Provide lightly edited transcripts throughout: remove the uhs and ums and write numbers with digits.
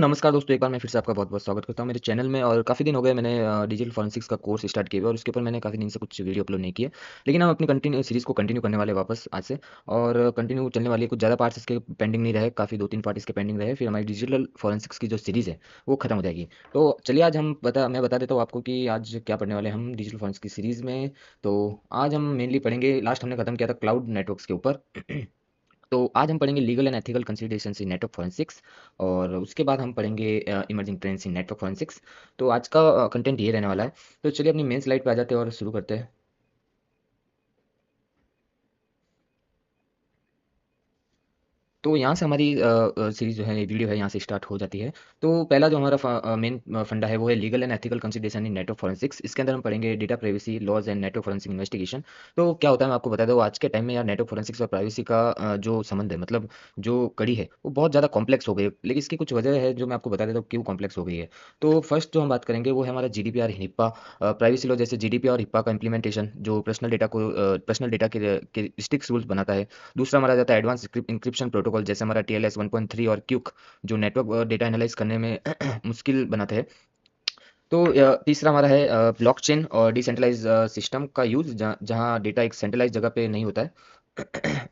नमस्कार दोस्तों, एक बार मैं फिर से आपका बहुत-बहुत स्वागत करता हूँ मेरे चैनल में। और काफ़ी दिन हो गए मैंने डिजिटल फॉरेंसिक्स का कोर्स स्टार्ट किए हुए और उसके ऊपर मैंने काफ़ी दिन से कुछ वीडियो अपलोड नहीं किए। लेकिन हम अपनी कंटिन्यू सीरीज़ को कंटिन्यू करने वाले हैं वापस आज से, और कंटिन्यू चलने वाली है। कुछ ज़्यादा पार्ट्स इसके पेंडिंग नहीं रहे, काफ़ी 2-3 पार्ट इसके पेंडिंग रहे, फिर हमारी डिजिटल फॉरेंसिक्स की जो सीरीज़ है, वो खत्म हो जाएगी। तो चलिए आज मैं बता देता हूँ आपको कि आज क्या पढ़ने वाले हैं हम डिजिटल फॉरेंसिक्स की सीरीज़ में। तो आज हम मेनली पढ़ेंगे, लास्ट हमने खत्म किया था क्लाउड नेटवर्क्स के ऊपर। तो आज हम पढ़ेंगे legal and ethical considerations in network forensics, और उसके बाद हम पढ़ेंगे emerging trends in network forensics. तो आज का कंटेंट ये रहने वाला है। तो चलिए अपनी मेन स्लाइड पे आ जाते हैं और शुरू करते हैं। तो यहाँ से हमारी सीरीज़ जो है, ये वीडियो है, यहाँ से स्टार्ट हो जाती है। तो पहला जो हमारा मेन फंडा है वो है legal and ethical consideration in network forensics. इसके अंदर हम पढ़ेंगे data privacy laws and network forensic investigation. तो क्या होता है, मैं आपको बता दूँ, आज के टाइम में यार नेटवर्क फॉरेंसिक्स और प्राइवेसी का जो संबंध है, मतलब जो कड़ी है, वो बहुत ज़्यादा कॉम्प्लेक्स हो गई है। लेकिन इसकी कुछ वजह है जो मैं आपको बता देता हूँ क्यों कॉम्प्लेक्स हो गई है। तो फर्स्ट जो हम बात करेंगे वो है हमारा जीडीपीआर हिप्पा। प्राइवेसी लॉ जैसे जीडीपीआर और हिप्पा का इंप्लीमेंटेशन जो पर्सनल डेटा के स्ट्रिक्ट रूल्स बनाता है। दूसरा हमारा जाता है एडवांस इंक्रिप्शन प्रोटोकॉल, जैसे हमारा टीएलएस 1.3 और क्यूक, जो नेटवर्क डेटा एनालाइज करने में मुश्किल बनाते हैं। तो तीसरा हमारा है ब्लॉकचेन और डिसेंट्रलाइज सिस्टम का यूज़, जहाँ डेटा एक सेंट्रलाइज जगह पे नहीं होता है।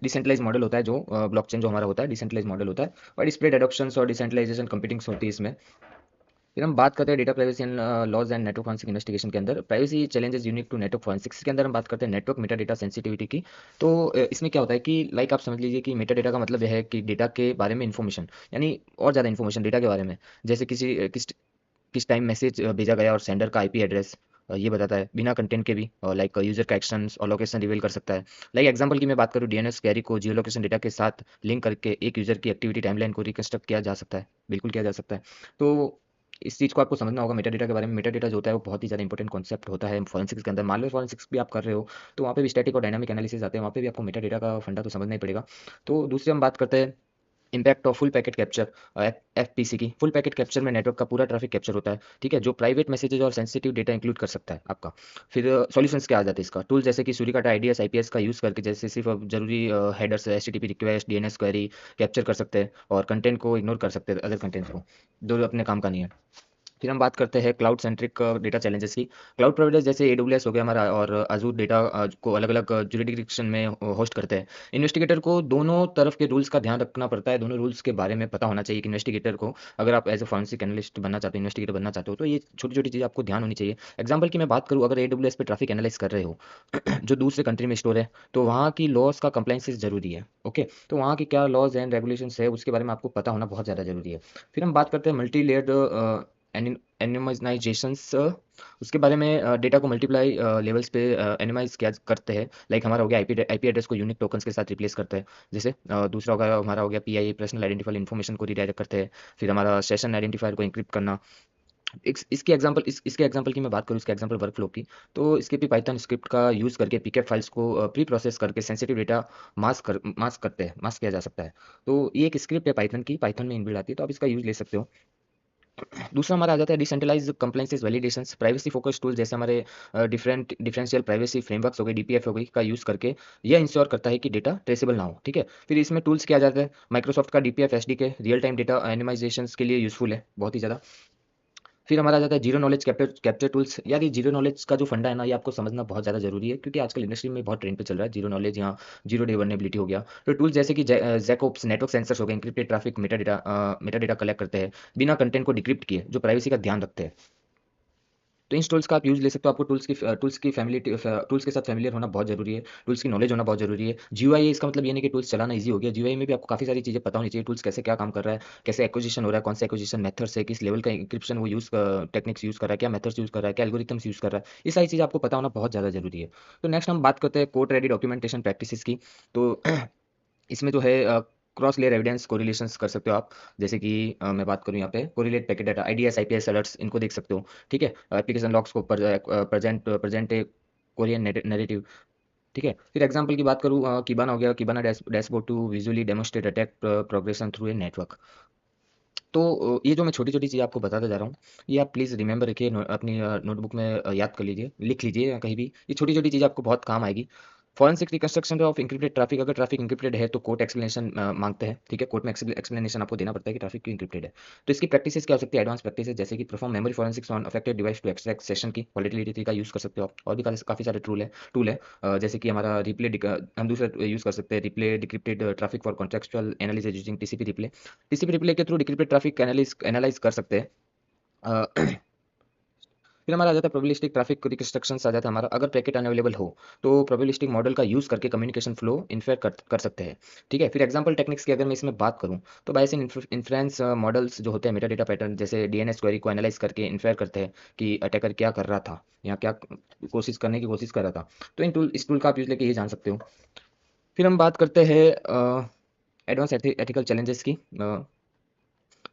डिसेंट्रलाइज मॉडल होता है जो ब्लॉकचेन जो हमारा होता है, डिसेंट्रलाइज मॉडल होता है। और स्प्रेड एडॉप्शंस और डिसेंट्रलाइजेशन कंप्यूटिंग्स होती है इसमें। फिर हम बात करते हैं data privacy and laws and network forensic investigation के अंदर privacy challenges unique to network forensics के अंदर हम बात करते हैं नेटवर्क मेटा डेटा सेंसिटिविटी की। तो इसमें क्या होता है कि लाइक आप समझ लीजिए कि मेटा डेटा का मतलब यह है कि डेटा के बारे में इन्फॉर्मेशन, यानी और ज़्यादा इन्फॉर्मेशन डेटा के बारे में, जैसे किस टाइम मैसेज भेजा गया और सेंडर का आईपी एड्रेस, ये बताता है बिना कंटेंट के भी, लाइक यूजर का एक्शंस और लोकेशन रिवील कर सकता है। लाइक एग्जांपल की मैं बात करूँ, डीएनएस क्वेरी को जियो लोकेशन डेटा के साथ लिंक करके एक यूजर की एक्टिविटी टाइमलाइन को रिकंस्ट्रक्ट किया जा सकता है, बिल्कुल किया जा सकता है। तो इस चीज़ को आपको समझना होगा मेटा डेटा के बारे में। मेटा डेटा जो होता है वो बहुत ही ज़्यादा इंपॉर्टेंट कॉन्सेप्ट होता है फॉरेंसिक्स के अंदर। मान लो फॉरेंसिक्स भी आप कर रहे हो, तो वहाँ पे भी स्टैटिक और डायनामिक एनालिसिस आते हैं, वहाँ पे भी आपको मेटा डेटा का फंडा तो समझना ही पड़ेगा। तो दूसरे हम बात करते हैं impact of full packet capture, FPC की। फुल पैकेट कैप्चर में नेटवर्क का पूरा ट्रैफिक कैप्चर होता है, ठीक है, जो प्राइवेट मैसेजेस और सेंसिटिव डेटा इंक्लूड कर सकता है आपका। फिर सॉल्यूशंस क्या आ जाते हैं इसका, टूल जैसे कि सूरिकाटा आईडीएस आईपीएस का यूज़ करके, जैसे सिर्फ जरूरी headers, HTTP request, DNS query capture कर सकते हैं और कंटेंट को इग्नोर कर सकते हैं, अदर कंटेंट्स को जो अपने काम का नहीं है। फिर हम बात करते हैं क्लाउड सेंट्रिक डेटा चैलेंजेस की। क्लाउड प्रोवाइडर्स जैसे एडब्ल्यूएस हो गया हमारा और अजूर डेटा को अलग अलग जुरिडिक्शन में होस्ट करते हैं। इन्वेस्टिगेटर को दोनों तरफ के रूल्स का ध्यान रखना पड़ता है, दोनों रूल्स के बारे में पता होना चाहिए कि इन्वेस्टिगेटर को, अगर आप एज ए फॉरेंसिक एनालिस्ट बनना चाहते हो, इन्वेस्टिगेटर बनना चाहते हो, तो ये छोटी छोटी चीज़ आपको ध्यान होनी चाहिए। एग्जाम्पल की मैं बात करूँ, अगर एडब्ल्यूएस पे ट्रैफिक एनालाइज कर रहे हो जो दूसरे कंट्री में स्टोर है, तो वहाँ की लॉज का कंप्लाइंसेस जरूरी है। ओके, तो वहाँ की क्या लॉज एंड रेगुलेशंस है उसके बारे में आपको पता होना बहुत ज़्यादा जरूरी है। फिर हम बात करते हैं मल्टी लेयर्ड एनिमाइजेशंस, उसके बारे में डेटा को मल्टीप्लाई लेवल्स पे एनिमाइज किया करते हैं। लाइक हमारा हो गया आईपी एड्रेस को यूनिक टोकन्स के साथ रिप्लेस करते हैं, जैसे दूसरा होगा हमारा हो गया पीआई, पर्सनल आइडेंटिफायर इन्फॉर्मेशन को रिडायरेक्ट करते हैं। फिर हमारा सेशन आइडेंटिफायर को इंक्रिप्ट करना। इसके एग्जांपल की मैं बात करूँ, इसके एग्जांपल वर्कफ्लो की, तो इसके भी पाइथन स्क्रिप्ट का यूज़ करके पीकेप फाइल्स को प्री प्रोसेस करके सेंसिटिव डेटा मास्क किया जा सकता है। तो ये एक स्क्रिप्ट है पाइथन की, पाइथन में इनबिल्ड आती है, तो आप इसका यूज़ ले सकते हो। दूसरा हमारा आ जाता है decentralised compliances validations, privacy focus tool जैसे हमारे डिफरेंशियल प्राइवेसी फ्रेमवर्क्स हो गई, डीपीएफ हो गई, का यूज़ करके यह इंश्योर करता है कि डेटा ट्रेसेबल ना हो, ठीक है। फिर इसमें टूल्स किया जाता है, माइक्रोसॉफ्ट का DPF SDK real time data anonymisations के लिए यूज़फुल है, बहुत ही ज़्यादा। फिर हमारा आ जाता है zero knowledge capture capture tools. यार ये जीरो नॉलेज का जो फंडा है ना, ये आपको समझना बहुत ज़्यादा जरूरी है, क्योंकि आजकल इंडस्ट्री में बहुत ट्रेंड पे चल रहा है जीरो नॉलेज, यहाँ जीरो डे वर्नेबिलिटी हो गया। तो टूल्स जैसे कि जैकोप्स नेटवर्क सेंसर्स हो गए, encrypted traffic Meta data collect करते हैं बिना कंटेंट को डिक्रिप्ट किए, जो प्राइवेसी का ध्यान रखते हैं। तो इन टूल्स का आप यूज़ ले सकते हो। आपको टूल्स के साथ फैमिलियर होना बहुत जरूरी है, टूल्स की नॉलेज होना बहुत जरूरी है। जीयूआई, इसका मतलब ये नहीं कि टूल्स चलाना ईजी हो गया, जीयूआई में भी आपको काफ़ी सारी चीज़ें पता होनी चाहिए, टूल्स कैसे क्या काम कर रहा है, कैसे एक्विजिशन हो रहा है, कौन सा एक्विजिशन मेथड्स है, किस लेवल का इंक्रिप्शन वो टेक्निक्स यूज़ कर रहा है, क्या मेथड्स यूज़ कर रहा है, क्या एल्गोरिथम्स यूज़ कर रहा है, ये सारी चीज़ें आपको पता होना बहुत ज़्यादा जरूरी है। तो नेक्स्ट हम बात करते हैं कोड रेडी डॉक्यूमेंटेशन प्रैक्टिसेस की। तो इसमें जो है क्रॉस लेयर एविडेंस कोरिलेशंस कर सकते हो आप, जैसे कि मैं बात करूँ यहाँ पे correlate packet data, IDs IPS alerts, इनको देख सकते हो, ठीक है। एप्लीकेशन लॉग्स को प्रेजेंट ए कोरियन नैरेटिव, ठीक है। फिर एग्जांपल की बात करूँ, कीबाना हो गया, Kibana dashboard to visually demonstrate attack progression through a network. तो ये जो मैं छोटी छोटी चीज़ आपको बताता जा रहा हूँ, ये आप प्लीज़ रिमेंबर रखिए, अपनी नोटबुक में याद कर लीजिए, लिख लीजिए या कहीं भी, ये छोटी छोटी चीज़ आपको बहुत काम आएगी। Forensic reconstruction of encrypted traffic, अगर ट्रैफिक इंक्रिप्टेड है तो कोर्ट एक्सप्लेनेशन मांगते हैं, ठीक है, कोर्ट में एक्सप्लेनेशन आपको देना पड़ता है कि ट्रैफिक क्यों इंक्रिप्टेड है। तो इसकी प्रैक्टिसेस क्या हो सकती है, एडवांस प्रैक्टिसेस जैसे कि perform memory forensics on affected device to extract session की वॉलेटिलिटी का यूज कर सकते हो आप, और भी काफी सारे टूल है जैसे कि हमारा रिप्ले, हम दूसरा यूज कर सकते हैं replay decrypted traffic for contextual analysis using TCP replay के थ्रू डिक्रिप्टेड ट्रैफिक एनालाइज कर सकते हैं। फिर हमारा आ जाता है प्रोबेबिलिस्टिक ट्रैफिक रिकंस्ट्रक्शंस आ जाता है हमारा, अगर पैकेट अनअवेलेबल हो तो प्रोबेबिलिस्टिक मॉडल का यूज करके कम्युनिकेशन फ्लो इन्फेयर कर सकते हैं, ठीक है। फिर एग्जांपल टेक्निक्स की अगर मैं इसमें बात करूं तो बायसियन इन्फ्रेंस मॉडल्स जो होते हैं मेटा डेटा पैटर्न जैसे डीएनएस क्वेरी को एनालाइज करके इन्फेयर करते हैं कि अटैकर क्या कर रहा था या क्या कोशिश करने की कोशिश कर रहा था। तो इस टूल का आप यूज लेके ये जान सकते हो। फिर हम बात करते हैं एडवांस एथिकल चैलेंजेस की।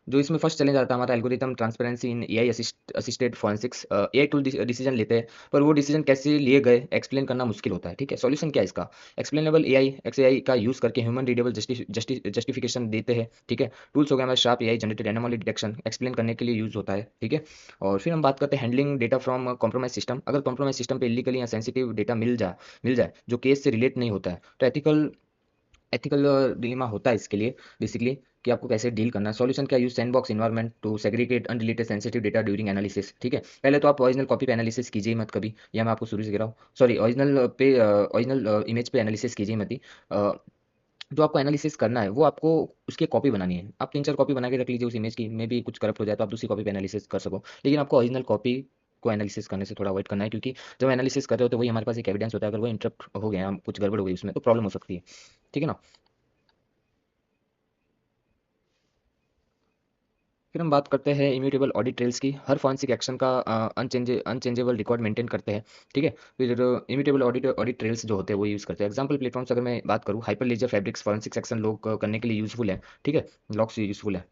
जो इसमें फर्स्ट चैलेंज आता है हमारा algorithm transparency in AI assisted forensics. AI tool decision लेते हैं पर वो डिसीजन कैसे लिए गए एक्सप्लेन करना मुश्किल होता है, ठीक है। सॉल्यूशन क्या है इसका, एक्सप्लेनेबल एआई एक्सएआई का यूज करके ह्यूमन रीडेबल जस्टिफिकेशन देते हैं, ठीक है। टूल्स हो गया हमारा sharp AI generated anomaly detection explain करने के लिए यूज होता है, ठीक है। और फिर हम बात करते हैं handling data from compromise system, अगर कॉम्प्रोमाइज सिस्टम पे इलीगली या सेंसिटिव डेटा मिल जाए जो केस से रिलेट नहीं होता है तो एथिकल एथिकल डिलेमा होता है इसके लिए बेसिकली कि आपको कैसे डील करना है। सॉल्यूशन क्या, use sandbox environment to segregate unrelated sensitive data during analysis, ठीक है। पहले तो आप ओरिजिनल कॉपी पे एनालिसिस कीजिए मत कभी, या मैं आपको शुरू से कह रहा हूँ, सॉरी ओरिजिनल इमेज पे एनालिसिस कीजिए मत ही। जो आपको एनालिसिस करना है वो आपको उसकी कॉपी बनानी है, आप 3-4 कॉपी बना के रख लीजिए उस इमेज की, मे भी कुछ करप्ट हो जाए तो आप दूसरी कॉपी पे एनालिसिस कर सको, लेकिन आपको ओरिजिनल कॉपी को एनालिसिस करने से थोड़ा अवॉइड करना है, क्योंकि जब एनालिसिस कर रहे हो तो वही हमारे पास एक एविडेंस होता है, अगर वो इंटरप्ट हो गया कुछ गड़बड़ हो गई उसमें तो प्रॉब्लम हो सकती है, ठीक है ना। फिर हम बात करते हैं इम्यूटेबल ऑडिट ट्रेल्स की, हर फॉरेंसिक एक्शन का अनचेंजेबल रिकॉर्ड मेंटेन करते हैं, ठीक है। फिर इम्यूटेबल ऑडिट ट्रेल्स जो होते हैं वो यूज़ करते हैं। एग्जांपल प्लेटफॉर्म्स अगर मैं बात करूँ, Hyperledger fabrics forensic action log करने के लिए यूजफुल है, ठीक है, लॉग्स यूजफुल है।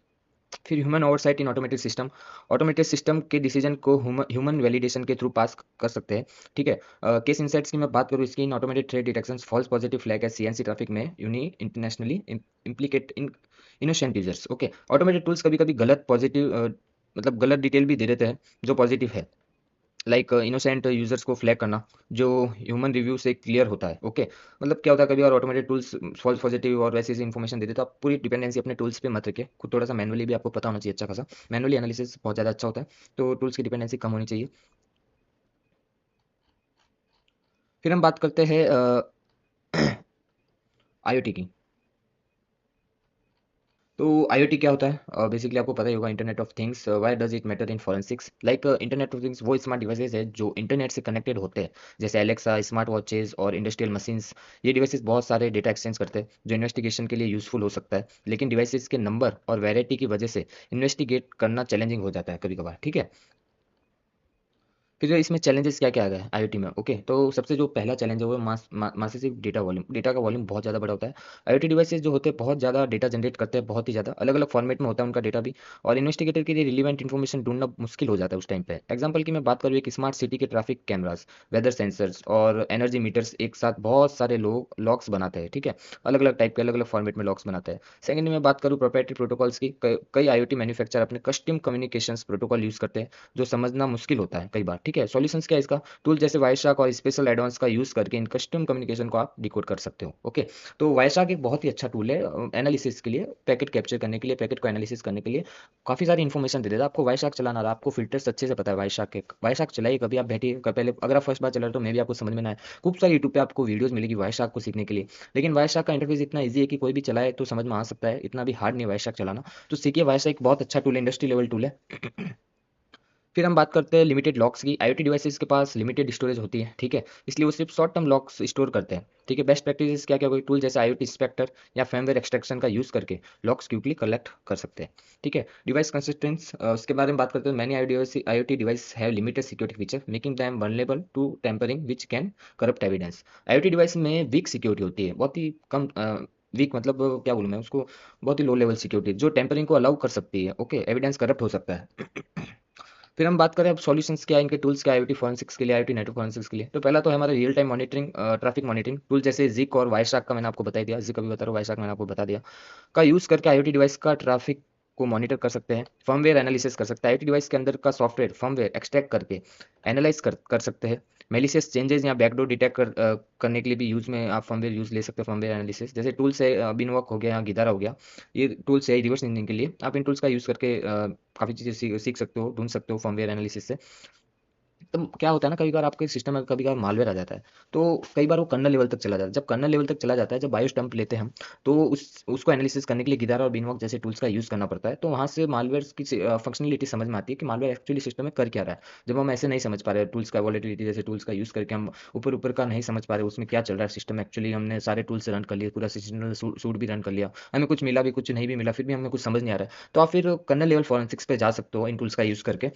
फिर human oversight in automated system के डिसीजन को ह्यूमन वैलिडेशन के थ्रू पास कर सकते हैं, ठीक है। केस इनसाइट्स की मैं बात करूँ इसकी, in automated threat detection false positive flag है सीएनसी ट्रैफिक में unintentionally implicate in innocent users, okay. Automated tools कभी कभी गलत पॉजिटिव मतलब गलत डिटेल भी दे देते हैं जो पॉजिटिव है, लाइक इनोसेंट यूजर्स को फ्लैग करना जो ह्यूमन रिव्यू से क्लियर होता है, ओके। मतलब क्या होता है कभी और ऑटोमेटेड टूल्स फॉल्स पॉजिटिव और वैसे ऐसी इन्फॉर्मेशन देते, तो आप पूरी डिपेंडेंसी अपने टूल्स पे मत रखिए, खुद थोड़ा सा मैनुअली भी आपको पता होना चाहिए अच्छा खासा, मैनुअली एनालिसिस बहुत ज़्यादा अच्छा होता है, तो टूल्स की डिपेंडेंसी कम होनी चाहिए। फिर हम बात करते हैं आईओटी की। तो आईओटी क्या होता है, बेसिकली आपको पता ही होगा, internet of things. Why does it matter in forensics, like internet of things वो स्मार्ट डिवाइसेज है जो इंटरनेट से कनेक्टेड होते हैं, जैसे एलेक्सा, स्मार्ट वॉचेज और इंडस्ट्रियल मशीन्स। ये डिवाइसेस बहुत सारे डेटा एक्सचेंज करते हैं जो इन्वेस्टिगेशन के लिए यूजफुल हो सकता है, लेकिन डिवाइसेस के नंबर और वैरायटी की वजह से इन्वेस्टिगेट करना चैलेंजिंग हो जाता है कभी कभार, ठीक है। फिर इसमें चैलेंजेस क्या क्या आ गए आईओटी में, ओके। तो सबसे जो पहला चैलेंज है वो मासिव डेटा वॉल्यूम, डेटा का वॉल्यूम बहुत ज़्यादा बड़ा होता है। आईओटी डिवाइसेस जो होते हैं बहुत ज़्यादा डेटा जनरेट करते हैं, बहुत ही ज़्यादा अलग अलग फॉर्मेट में होता है उनका डेटा भी, और इन्वेस्टिगेटर के लिए रिलीवेंट इन्फॉर्मेशन ढूंढना मुश्किल हो जाता है उस टाइम पे। एग्जाम्पल की मैं बात करूँ, एक स्मार्ट सिटी के ट्रैफिक कैमरास, वेदर सेंसर्स और एनर्जी मीटर्स एक साथ बहुत सारे लोग लॉक्स बनाते हैं, ठीक है, अलग अलग टाइप के अलग अलग फॉर्मेट में लॉक्स बनाते हैं। सेकंड में बात करूँ प्रोप्राइटरी प्रोटोकॉल्स की, कई आईओटी मैन्युफैक्चर अपने कस्टम कम्युनिकेशंस प्रोटोकॉल यूज करते हैं जो समझना मुश्किल होता है कई बार, ठीक है। सॉल्यूशंस क्या है इसका, टूल जैसे वायरशार्क और स्पेशल एडवांस का यूज करके इन कस्टम कम्युनिकेशन को आप डिकोड कर सकते हो, ओके। तो वायरशार्क एक बहुत ही अच्छा टूल है एनालिसिस के लिए, पैकेट कैप्चर करने के लिए, पैकेट को एनालिसिस करने के लिए काफी सारी इन्फॉर्मेशन दे देता है आपको। वायरशार्क चलाना रहा, आपको फिल्टर्स अच्छे से पता है वायरशार्क के, वायरशार्क चलाइए कभी आप बैठिए पहले, अगर आप फर्स्ट बार चला रहे हो तो मे भी आपको समझ में ना आए, खूब सारी यूट्यूब पे आपको वीडियोस मिलेगी वायरशार्क को सीखने के लिए, लेकिन वायरशार्क का इंटरफेस इतना ईजी है कि कोई भी चलाए तो समझ में आ सकता है, इतना भी हार्ड नहीं है वायरशार्क चलाना। तो सीखिए, वायरशार्क एक बहुत अच्छा टूल है, इंडस्ट्री लेवल टूल है। फिर हम बात करते हैं लिमिटेड लॉक्स की, आईओटी डिवाइसेस के पास लिमिटेड स्टोरेज होती है, ठीक है, इसलिए वो सिर्फ शॉर्ट टर्म लॉक्स स्टोर करते हैं, ठीक है। बेस्ट प्रैक्टिस क्या क्या होगी, टूल जैसे आईओटी इंस्पेक्टर या फर्मवेयर एक्सट्रैक्शन का यूज करके लॉक्स क्विकली कलेक्ट कर सकते हैं, ठीक है। डिवाइस कंसिस्टेंस उसके बारे में बात करते हैं, many IoT device have limited security feature making them vulnerable to tampering which can corrupt evidence. IoT device में वीक सिक्योरिटी होती है, बहुत ही कम वीक मतलब क्या बोलूँ मैं उसको, बहुत ही लो लेवल सिक्योरिटी जो टेम्परिंग को अलाउ कर सकती है, ओके, एविडेंस करप्ट हो सकता है। फिर हम बात करें अब सॉल्यूशंस क्या है, इनके टूल्स क्या है आईओटी फॉरेंसिक्स के लिए, आईओटी नेटवर्क फॉरेंसिक्स के लिए। तो पहला तो है हमारा real time monitoring, traffic monitoring tool जैसे जिक और वायरशार्क का मैंने आपको बता दिया, जिक अभी बता रहा हूँ, वायरशार्क मैंने आपको बता दिया, का यूज करके आईओटी डिवाइस का ट्रैफिक को मॉनिटर कर सकते हैं, फर्मवेयर एनालिसिस कर सकते हैं, IoT डिवाइस के अंदर का सॉफ्टवेयर फर्मवेयर एक्सट्रैक्ट करके एनालाइज कर सकते हैं, मेलिशियस चेंजेस या बैकडोर डिटेक्ट करने के लिए भी यूज में आप फर्मवेयर यूज ले सकते हैं, फर्मवेयर एनालिसिस जैसे टूल्स है, बिनवॉक हो गया, गिदारा हो गया, ये टूल्स है रिवर्स इंजीनियरिंग के लिए, आप इन टूल्स का यूज करके काफ़ी चीज़ें सीख सकते हो, ढूंढ सकते हो फर्मवेयर एनालिसिस से। तो क्या होता है ना, कभी बार आपके सिस्टम में कभी बार मालवेयर आ जाता है, तो कई बार वो कर्नल लेवल तक चला जाता है, जब कर्नल लेवल तक चला जाता है, जब बायोस डंप लेते हैं हम, तो उसको एनालिसिस करने के लिए गिदारा और बीनवॉक जैसे टूल्स का यूज़ करना पड़ता है, तो वहाँ से मालवेयर की फंक्शनलिटी समझ में आती है कि मालवेयर एक्चुअली सिस्टम में कर क्या रहा है। जब हम ऐसे नहीं समझ पा रहे टूल्स का वॉलेटिलिटी जैसे टूल्स का यूज़ करके हम ऊपर ऊपर का नहीं समझ पा रहे उसमें क्या चल रहा है सिस्टम में, एक्चुअली हमने सारे टूल्स रन कर लिए, पूरा सिस्टम सूट भी रन कर लिया, हमें कुछ मिला भी कुछ नहीं भी मिला, फिर भी हमें कुछ समझ नहीं आ रहा है, तो आप फिर कर्नल लेवल फॉरेंसिक्स पे जा सकते हो इन टूल्स का यूज़ करके।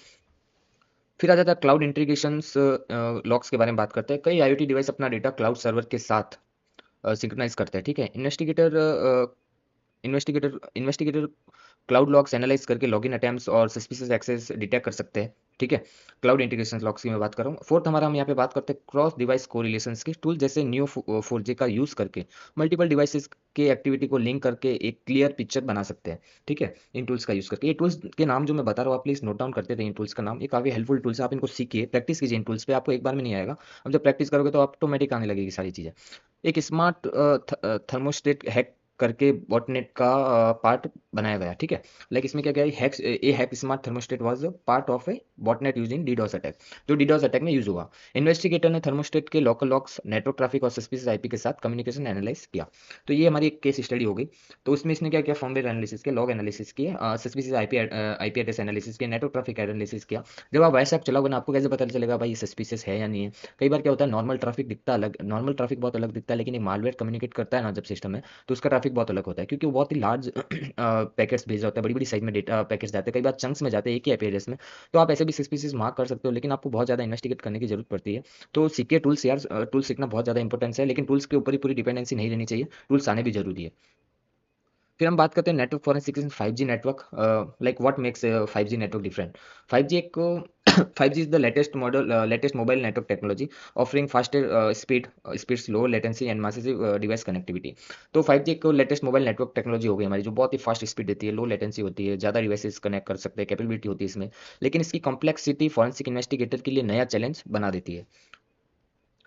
फिर आ जाता है क्लाउड इंटीग्रेशंस लॉग्स के बारे में बात करते हैं। कई IoT डिवाइस अपना डेटा क्लाउड सर्वर के साथ सिंक्रोनाइज करते हैं, ठीक है। इन्वेस्टिगेटर क्लाउड लॉग्स एनालाइज करके लॉगिन अटेम्प्ट्स और सस्पिशियस एक्सेस डिटेक्ट कर सकते हैं, ठीक है। क्लाउड इंटीग्रेशन लॉग्स की मैं बात कर रहा हूँ। फोर्थ हमारा हम यहाँ पे बात करते हैं क्रॉस डिवाइस कोरिलेशंस की टूल जैसे नियो 4G का यूज करके मल्टीपल डिवाइसेस के एक्टिविटी को लिंक करके एक क्लियर पिक्चर बना सकते हैं, ठीक है, इन टूल्स का यूज करके। ये टूल्स के नाम जो मैं बता रहा हूँ आप प्लीज नोट डाउन करते रहिए इन टूल्स का नाम, ये काफी हेल्पफुल टूल्स है, आप इनको सीखिए, प्रैक्टिस कीजिए इन टूल्स पे, आपको एक बार में नहीं आएगा, अब जब प्रैक्टिस करोगे तो ऑटोमेटिक आने लगेगी सारी चीजें। एक स्मार्ट थर्मोस्टेट हैक करके बॉटनेट का पार्ट बनाया गया, ठीक है। लाइक इसमें क्या क्या hacks, A hack smart thermostat was part of A botnet using DDoS attack, जो डीडोस अटैक में यूज हुआ। इन्वेस्टिगेटर ने थर्मोस्टेट के लोकल लॉक्स, नेटवर्क ट्रैफिक और सस्पिशियस आईपी के साथ कम्युनिकेशन एनालाइज किया। तो ये हमारी एक केस स्टडी हो गई। तो उसमें इसने क्या किया, फर्मवेयर एनालिसिस किया, लॉग एनालिसिस किया, सस्पिशियस आईपी एड्रेस एनालिसिस किया, नेटवर्क ट्रैफिक एनालिसिस किया। जब आप वैसे आप चलाओगे ना, आपको कैसे पता चलेगा भाई ये सस्पिशियस है या नहीं है। कई बार क्या होता है, नॉर्मल ट्रैफिक दिखता अलग, नॉर्मल ट्रैफिक बहुत अलग दिखता है, लेकिन एक मालवेयर कम्युनिकेट करता है ना जब सिस्टम में, तो उसका ट्रैफिक बहुत अलग होता है, क्योंकि वो बहुत ही लार्ज पैकेट्स भेज रहा होता है, बड़ी बड़ी साइज में डेटा पैकेट्स जाते हैं, कई बार चंक्स में जाते हैं एक ही आईपी एड्रेस में। तो आप ऐसे भी सस्पिशियस मार्क कर सकते हो, लेकिन आपको बहुत ज़्यादा इन्वेस्टिगेट करने की जरूरत पड़ती है। तो सीखे टूल्स यार, टूल्स सीखना बहुत ज़्यादा इंपॉर्टेंस है, लेकिन टूल्स के ऊपर ही पूरी डिपेंडेंसी नहीं रहनी चाहिए, टूल्स आने भी जरूरी है। फिर हम बात करते हैं network forensics in 5G network, like what makes 5G network different. 5G एक 5G is the latest mobile network technology offering faster speeds, low latency and massive device connectivity. तो 5G एक लेटेस्ट मोबाइल नेटवर्क टेक्नोलॉजी हो गई हमारी, जो बहुत ही fast speed देती है, लो लेटेंसी होती है, ज़्यादा डिवाइसेस कनेक्ट कर सकते हैं, कैपेबिलिटी होती है इसमें। लेकिन इसकी कॉम्प्लेक्सिटी फॉरेंसिक इन्वेस्टिगेटर के लिए नया चैलेंज बना देती है।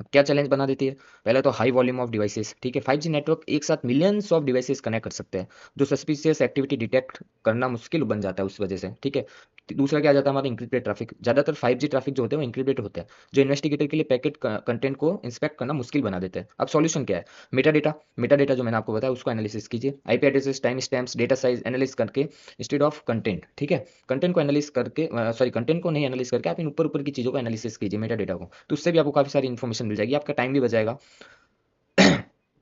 अब क्या चैलेंज बना देती है, पहले तो हाई वॉल्यूम ऑफ डिवाइसेस, ठीक है। 5G नेटवर्क एक साथ मिलियंस ऑफ डिवाइसेस कनेक्ट कर सकते हैं, जो सस्पिशियस एक्टिविटी डिटेक्ट करना मुश्किल बन जाता है उस वजह से, ठीक है। दूसरा क्या आ जाता है हमारा इंक्रिप्टेड ट्रैफिक, ज्यादातर 5G ट्रैफिक जो होते हैं वो इंक्रिप्टेड होते हैं, जो इन्वेस्टिगेटर के लिए पैकेट कंटेंट को इंस्पेक्ट करना मुश्किल बना देते हैं। अब सॉल्यूशन क्या है, मेटा डेटा जो मैंने आपको बताया उसको एनालिसिस कीजिए, IP addresses, time stamps, data size analysis करके इंस्टेड ऑफ कंटेंट, ठीक है। कंटेंट को एनालिस करके, सॉरी, कंटेंट को नहीं एनालिस करके आप इन ऊपर ऊपर की चीज़ों को एनालिसिस कीजिए मेटा डेटा को, तो उससे भी आपको काफ़ी सारी इन्फॉर्मेशन मिल जाएगी, आपका टाइम भी बचाएगा।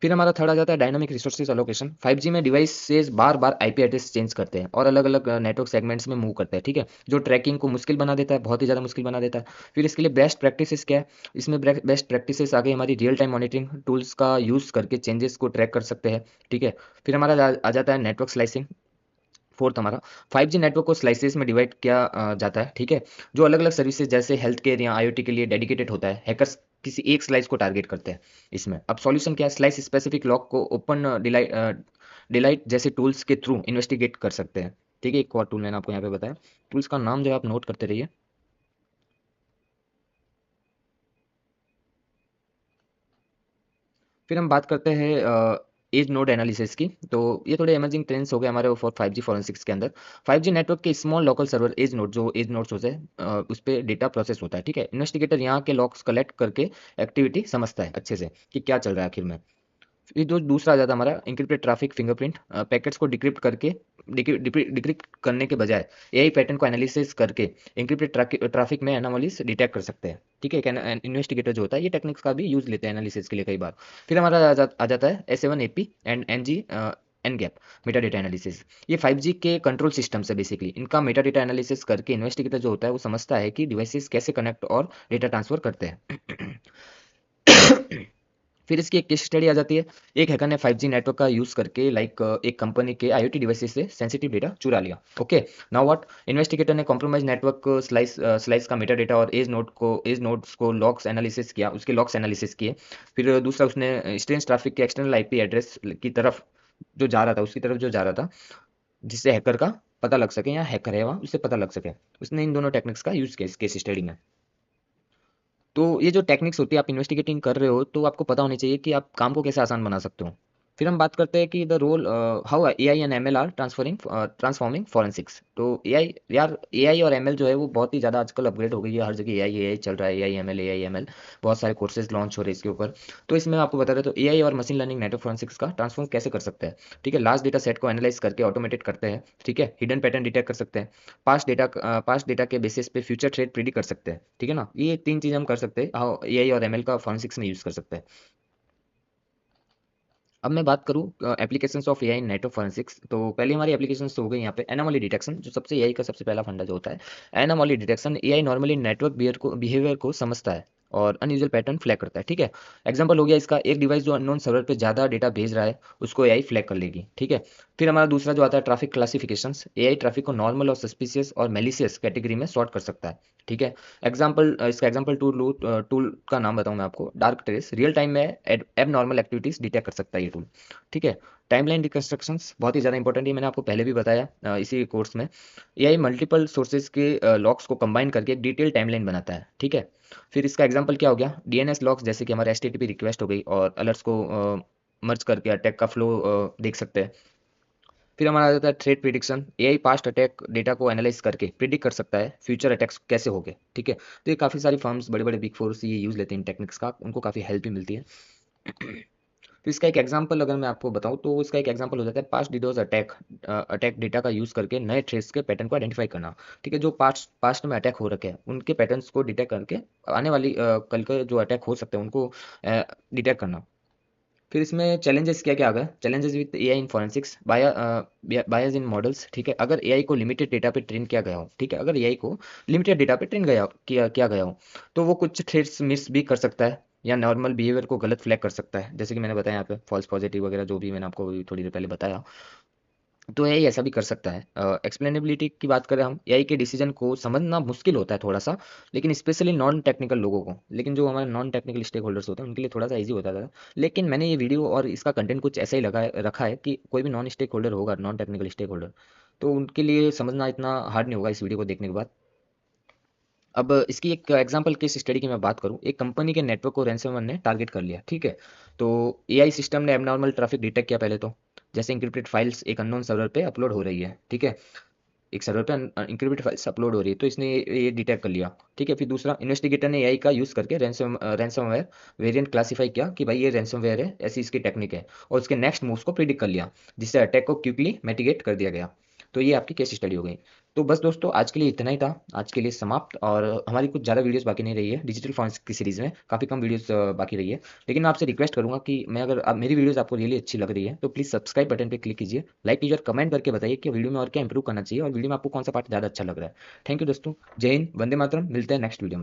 फिर हमारा थर्ड आ जाता है डायनामिक रिसोर्सेज एलोकेशन। 5G में डिवाइसेस बार बार आईपी एड्रेस चेंज करते हैं और अलग अलग नेटवर्क सेगमेंट्स में मूव करते हैं, ठीक है, जो ट्रैकिंग को मुश्किल बना देता है, बहुत ही ज़्यादा मुश्किल बना देता है। फिर इसके लिए बेस्ट प्रैक्टिसेस क्या है, इसमें बेस्ट प्रैक्टिसेस आ गई हमारी, रियल टाइम मॉनिटरिंग टूल्स का यूज़ करके चेंजेस को ट्रैक कर सकते हैं, ठीक है। फिर हमारा आ जाता है नेटवर्क स्लाइसिंग। फोर्थ हमारा 5G नेटवर्क को स्लाइसेस में डिवाइड किया जाता है, ठीक है, जो अलग अलग सर्विसेज जैसे हेल्थ केयर या IoT के लिए डेडिकेटेड होता है। हैकर्स किसी एक स्लाइस को टारगेट करते हैं इसमें। अब सॉल्यूशन क्या है, स्लाइस स्पेसिफिक लॉक को ओपन डिलाइट जैसे टूल्स के थ्रू इन्वेस्टिगेट कर सकते हैं, ठीक है। एक और टूल मैंने आपको यहाँ पे बताया, टूल्स का नाम जो है आप नोट करते रहिए। फिर हम बात करते हैं एज नोड एनालिसिस की। तो ये थोड़े इमर्जिंग ट्रेंड्स हो गए हमारे फॉर 5G फॉरेंसिक्स के अंदर। 5G नेटवर्क के small local server edge node, जो एज नोड्स होते हैं, उस पर डेटा प्रोसेस होता है, ठीक है। इन्वेस्टिगेटर यहाँ के लॉग्स कलेक्ट करके एक्टिविटी समझता है अच्छे से कि क्या चल रहा है आखिर में। फिर जो दूसरा आ जाता है हमारा इंक्रिप्टेड ट्रैफिक फिंगरप्रिंट, पैकेट्स को डिक्रिप्ट करके डिक्रिप्ट करने के बजाय एआई पैटर्न को एनालिसिस करके इंक्रिप्टेड ट्रैफिक में एनोमलीज डिटेक्ट कर सकते हैं, ठीक है। इन्वेस्टिगेटर जो होता है ये टेक्निक्स का भी यूज लेते हैं एनालिसिस के लिए कई बार। फिर हमारा आ जाता है S7AP and NG N gap metadata analysis. ये 5G के कंट्रोल सिस्टम है बेसिकली, इनका मेटा डेटा एनालिसिस करके इन्वेस्टिगेटर जो होता है वो समझता है कि डिवाइसेस कैसे कनेक्ट और डेटा ट्रांसफर करते हैं। फिर इसकी एक केस स्टडी आ जाती है। एक हैकर ने 5G नेटवर्क का यूज करके लाइक एक कंपनी के IoT डिवाइसेस से सेंसिटिव डेटा चुरा लिया, ओके। नाउ व्हाट, इन्वेस्टिगेटर ने कॉम्प्रोमाइज नेटवर्क स्लाइस का मेटा डेटा और एज नोड्स को लॉग्स एनालिसिस किया, उसके लॉग्स एनालिसिस किए। फिर दूसरा उसने स्ट्रेंज ट्रैफिक के एक्सटर्नल IP एड्रेस की तरफ जो जा रहा था, उसकी तरफ जो जा रहा था, जिससे हैकर का पता लग सके या हैकर है वहाँ उससे पता लग सके। उसने इन दोनों टेक्निक्स का यूज़ किया इस केस स्टडी में। तो ये जो टेक्निक्स होती है, आप इन्वेस्टिगेटिंग कर रहे हो तो आपको पता होनी चाहिए कि आप काम को कैसे आसान बना सकते हो। फिर हम बात करते हैं कि the role how AI and ML are transforming forensics. तो एआई यार, एआई और एमएल जो है वो बहुत ही ज़्यादा आजकल अपग्रेड हो गई है, हर जगह एआई एआई चल रहा है, एआई एमएल बहुत सारे कोर्सेज लॉन्च हो रहे हैं इसके ऊपर। तो इसमें मैं आपको बता रहा, तो एआई और मशीन लर्निंग नेटवर्क फॉरेंसिक्स का ट्रांसफॉर्म कैसे कर सकते हैं। ठीक है, लार्ज डेटा सेट को एनालाइज करके ऑटोमेटेड करते हैं। ठीक है, हिडन पैटर्न डिटेक्ट कर सकते हैं, पास्ट डेटा के बेसिस पे फ्यूचर ट्रेड प्रिडिक्ट कर सकते हैं। ठीक है ना, ये तीन चीज़ हम कर सकते हैं, हाउ एआई और एमएल का फॉरेंसिक्स में यूज़ कर सकते हैं। अब मैं बात करूँ applications of AI in network forensics, तो पहले हमारी एप्लीकेशंस तो हो गई यहाँ पे एनामोली डिटेक्शन, जो सबसे एआई का सबसे पहला फंडा जो होता है। Anomaly detection, AI normally network behaviour को समझता है और अनयूजुअल पैटर्न फ्लैग करता है। ठीक है, एग्जांपल हो गया इसका, एक डिवाइस जो अननोन सर्वर पे ज़्यादा डेटा भेज रहा है उसको एआई फ्लैग कर लेगी। ठीक है, फिर हमारा दूसरा जो आता है ट्रैफिक क्लासिफिकेशंस, एआई ट्रैफिक को नॉर्मल और सस्पिशियस और मेलिशियस कैटेगरी में सॉर्ट कर सकता है। ठीक है, इसका एग्जांपल टूल का नाम बताऊं मैं आपको, डार्क ट्रेस, रियल टाइम में एब नॉर्मल एक्टिविटीज डिटेक्ट कर सकता है ये टूल। ठीक है, टाइमलाइन रिकंस्ट्रक्शंस बहुत ही ज़्यादा इंपॉर्टेंट है, मैंने आपको पहले भी बताया इसी कोर्स में। एआई मल्टीपल सोर्सेज के लॉग्स को कंबाइन करके एक डिटेल टाइमलाइन बनाता है। ठीक है, फिर इसका एग्जांपल क्या हो गया, डीएनएस लॉग्स, जैसे कि हमारे एचटीटीपी रिक्वेस्ट हो गई और अलर्ट्स को मर्ज करके अटैक का फ्लो देख सकते हैं। फिर हमारा आ जाता है threat prediction, AI past attack data को एनालाइज करके प्रिडिक्ट कर सकता है फ्यूचर अटैक्स कैसे होंगे। ठीक है, तो ये काफ़ी सारी फर्म्स, बड़े बड़े बिग फोर्स ये यूज़ लेते हैं इन टेक्निक्स का, उनको काफ़ी हेल्प भी मिलती है। तो इसका एक एग्जांपल अगर मैं आपको बताऊं, तो इसका एक एग्जांपल हो जाता है पास्ट डिडोस अटैक डेटा का यूज़ करके नए थ्रेट्स के पैटर्न को आइडेंटिफाई करना। ठीक है, जो पास्ट पास्ट में अटैक हो रखे हैं उनके पैटर्न्स को डिटेक्ट करके आने वाली कल के जो अटैक हो सकते हैं उनको डिटेक्ट करना। फिर इसमें चैलेंजेस क्या क्या आ गए, challenges with AI in forensics, bias in models. ठीक है, अगर एआई को लिमिटेड डेटा पे ट्रेन किया गया हो, ठीक है, अगर एआई को लिमिटेड डेटा पे ट्रेन किया गया हो, तो वो कुछ थ्रेड्स मिस भी कर सकता है या नॉर्मल बिहेवियर को गलत फ्लैग कर सकता है, जैसे कि मैंने बताया यहाँ पे फॉल्स पॉजिटिव वगैरह, जो भी मैंने आपको अभी थोड़ी देर पहले बताया। तो एआई ऐसा भी कर सकता है। एक्सप्लेनेबिलिटी की बात करें हम, एआई के डिसीजन को समझना मुश्किल होता है थोड़ा सा, लेकिन स्पेशली नॉन टेक्निकल लोगों को, लेकिन जो हमारे नॉन टेक्निकल स्टेक होल्डर्स होते हैं उनके लिए थोड़ा सा ईजी होता था। लेकिन मैंने ये वीडियो और इसका कंटेंट कुछ ऐसा ही रखा है कि कोई भी नॉन स्टेक होल्डर होगा, नॉन टेक्निकल स्टेक होल्डर, तो उनके लिए समझना इतना हार्ड नहीं होगा इस वीडियो को देखने के बाद। अब इसकी एक एग्जांपल केस स्टडी की मैं बात करूं, एक कंपनी के नेटवर्क को रैंसमवेयर ने टारगेट कर लिया। ठीक है, तो एआई सिस्टम ने एबनॉर्मल ट्रैफिक डिटेक्ट किया पहले तो, जैसे इंक्रिप्टेड फाइल्स एक अननोन सर्वर पे अपलोड हो रही है। ठीक है, एक सर्वर पे इंक्रिप्टेड फाइल्स अपलोड हो रही है, तो इसने ये डिटेक्ट कर लिया। ठीक है, फिर दूसरा, इन्वेस्टिगेटर ने एआई का यूज़ करके रैंसमवेयर वेरिएंट क्लासीफाई किया कि भाई ये रैंसमवेयर है, ऐसी इसकी टेक्निक है, और उसके नेक्स्ट मूव्स को प्रिडिक्ट कर लिया, जिससे अटैक को क्विकली मिटिगेट कर दिया गया। तो ये आपकी केस स्टडी हो गई। तो बस दोस्तों, आज के लिए इतना ही था, आज के लिए समाप्त। और हमारी कुछ ज़्यादा वीडियोस बाकी नहीं रही है डिजिटल फॉरेंसिक की सीरीज़ में, काफ़ी कम वीडियोस बाकी रही है। लेकिन मैं आपसे रिक्वेस्ट करूंगा कि मैं अगर मेरी वीडियोस आपको रियली अच्छी लग रही है तो प्लीज़ सब्सक्राइब बटन पे क्लिक कीजिए, लाइक कीजिए और कमेंट करके बताइए कि वीडियो में और क्या इंप्रूव करना चाहिए और वीडियो में आपको कौन सा पार्ट ज़्यादा अच्छा लग रहा है। थैंक यू दोस्तों, जय हिंद, वंदे मातरम, मिलते हैं नेक्स्ट वीडियो में।